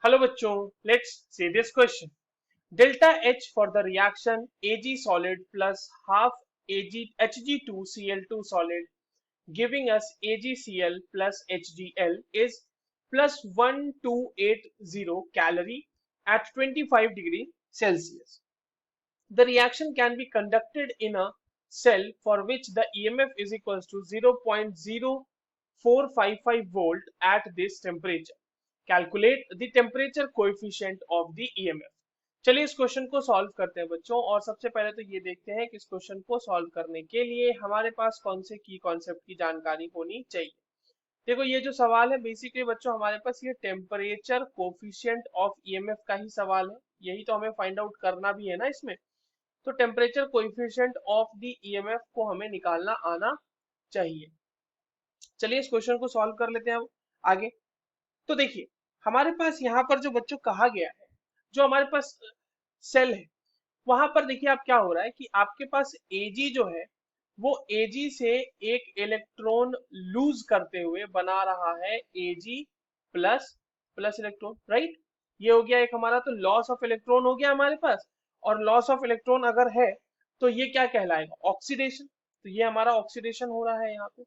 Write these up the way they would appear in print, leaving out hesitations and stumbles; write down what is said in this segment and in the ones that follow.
Hello बच्चों, let's see this question. Delta H for the reaction Ag solid plus half Ag Hg2Cl2 solid giving us AgCl plus HgL is plus 1280 calorie at 25 degree Celsius. The reaction can be conducted in a cell for which the EMF is equals to 0.0455 volt at this temperature. Calculate the temperature coefficient of the EMF. चलिए इस question को solve करते हैं बच्चों। और सबसे पहले तो ये देखते हैं कि इस क्वेश्चन को सॉल्व करने के लिए हमारे पास कौन से की कॉन्सेप्ट की जानकारी होनी चाहिए। देखो, ये जो सवाल है बेसिकली बच्चों हमारे पास ये टेम्परेचर कोफिशिएंट ऑफ ईएमएफ का ही सवाल है। यही तो हमें फाइंड आउट करना भी है ना इसमें। तो temperature coefficient of the EMF को हमें निकालना आना चाहिए। चलिए इस क्वेश्चन को सॉल्व कर लेते हैं अब आगे। तो देखिए, हमारे पास यहाँ पर जो बच्चों कहा गया है, जो हमारे पास सेल है, वहां पर देखिए आप क्या हो रहा है कि आपके पास एजी जो है वो एजी से एक इलेक्ट्रॉन लूज करते हुए बना रहा है एजी प्लस प्लस इलेक्ट्रॉन, राइट। ये हो गया एक हमारा तो लॉस ऑफ इलेक्ट्रॉन हो गया हमारे पास। और लॉस ऑफ इलेक्ट्रॉन अगर है तो ये क्या कहलाएगा, ऑक्सीडेशन। तो ये हमारा ऑक्सीडेशन हो रहा है, यहाँ पे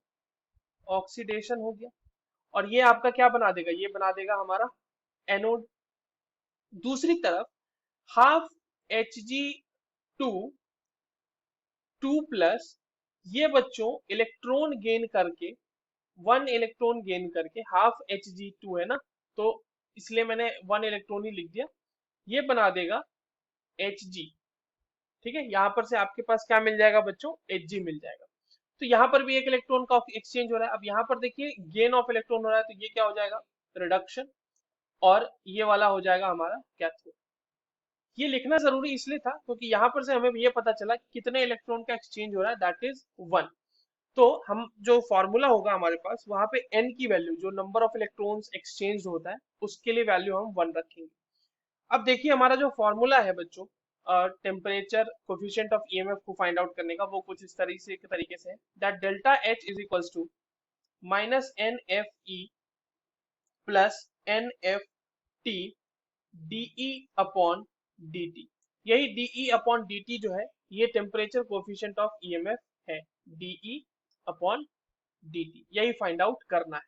ऑक्सीडेशन हो गया। और ये आपका क्या बना देगा, ये बना देगा हमारा एनोड। दूसरी तरफ half H G two two plus, ये बच्चों इलेक्ट्रॉन गेन करके, वन इलेक्ट्रॉन गेन करके, हाफ एच जी टू है ना, तो इसलिए मैंने वन इलेक्ट्रॉन ही लिख दिया। ये बना देगा एच जी। ठीक है, यहां पर से आपके पास क्या मिल जाएगा बच्चों, एच जी मिल जाएगा। तो यहाँ पर भी एक इलेक्ट्रॉन का एक्सचेंज हो रहा है। अब यहाँ पर देखिए गेन ऑफ इलेक्ट्रॉन हो रहा है, तो ये क्या हो जाएगा, रिडक्शन। और ये वाला हो जाएगा हमारा कैथोड। ये लिखना जरूरी इसलिए था क्योंकि यहाँ पर से हमें ये पता चला कि कितने इलेक्ट्रॉन का एक्सचेंज हो रहा है, दैट इज वन। तो हम जो फॉर्मूला होगा हमारे पास वहां पे n की वैल्यू, जो नंबर ऑफ इलेक्ट्रॉन्स एक्सचेंज होता है, उसके लिए वैल्यू हम वन रखेंगे। अब देखिए हमारा जो फॉर्मूला है बच्चों टेम्परेचर कोफिशिएंट ऑफ ईएमएफ को फाइंड आउट करने का, वो कुछ इस तरीके से है that delta H is equals to minus N F E plus N F T dE upon dt। यही डीई अपॉन dt जो है ये टेम्परेचर कोफिशिएंट ऑफ ईएमएफ है, डीई अपॉन dt, यही फाइंड आउट करना है।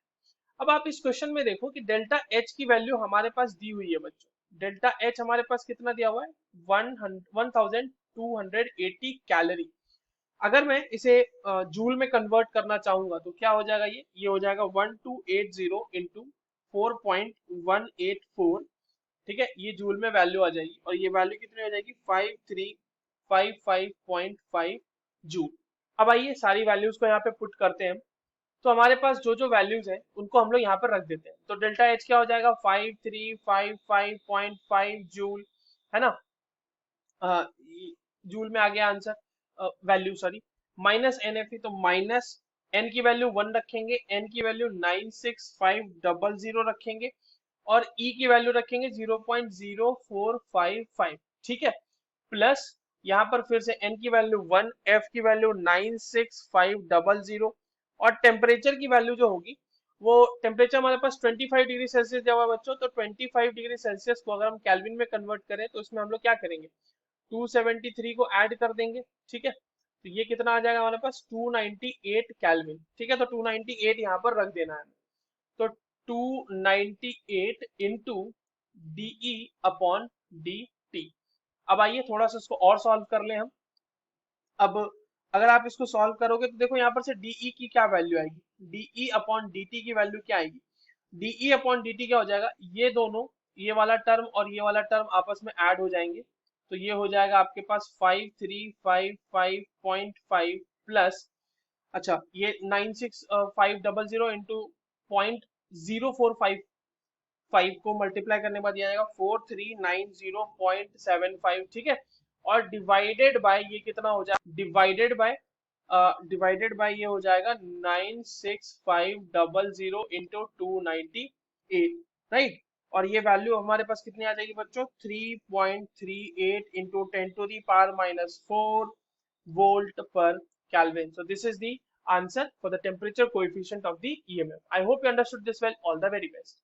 अब आप इस क्वेश्चन में देखो कि डेल्टा एच की वैल्यू हमारे पास दी हुई है बच्चों। डेल्टा एच हमारे पास कितना दिया हुआ है, 1280 कैलोरी। अगर मैं इसे जूल में कन्वर्ट करना चाहूंगा तो क्या हो जाएगा, ये हो जाएगा 1280 इंटू 4.184। ठीक है, ये जूल में वैल्यू आ जाएगी और ये वैल्यू कितनी हो जाएगी, 5355.5 जूल। अब आइए सारी वैल्यूज को यहाँ पे पुट करते हैं। तो हमारे पास जो जो वैल्यूज है उनको हम लोग यहाँ पर रख देते हैं। तो डेल्टा एच क्या हो जाएगा, 5355.5 जूल, है ना। जूल में आ गया answer, value sorry. Minus N F, तो माइनस एन की वैल्यू वन रखेंगे, एन की वैल्यू 96500 रखेंगे और ई की वैल्यू रखेंगे 0.0455। ठीक है, प्लस यहाँ पर फिर से एन की वैल्यू वन, एफ की वैल्यू 96500 और टेम्परेचर की वैल्यू जो होगी, वो टेम्परेचर हमारे पास 25 डिग्री सेल्सियस दिया हुआ है बच्चों। तो 25 डिग्री सेल्सियस को अगर हम केल्विन में कन्वर्ट करें तो इसमें हम लोग क्या करेंगे, 273 को ऐड कर देंगे। ठीक है, तो ये कितना आ जाएगा हमारे पास, 298 केल्विन। ठीक है, तो 298 यहाँ पर रख देना है। तो 298 into dE upon d T. अब आइए थोड़ा सा इसको और सॉल्व कर लें हम। अब अगर आप इसको सॉल्व करोगे तो देखो यहाँ पर से डीई की क्या वैल्यू आएगी, डीई अपॉन डी की वैल्यू क्या आएगी, डीई अपॉन डी क्या हो जाएगा, ये दोनों, ये वाला टर्म और ये वाला टर्म आपस में ऐड हो जाएंगे। तो ये हो जाएगा आपके पास 5355.5 प्लस, अच्छा ये 96500 इंटू 0.0455 को मल्टीप्लाई करने के बाद दिया जाएगा 4390.75। ठीक है, और डिवाइडेड बाय ये कितना हो जाएगा, डिवाइडेड बाय ये हो जाएगा 96500 इंटू 298, राइट। और ये वैल्यू हमारे पास कितनी आ जाएगी बच्चों, 3.38 into 10⁻⁻⁴ volt per Kelvin. So this is the answer for the temperature coefficient of the EMF. I hope you understood this well. All the very best.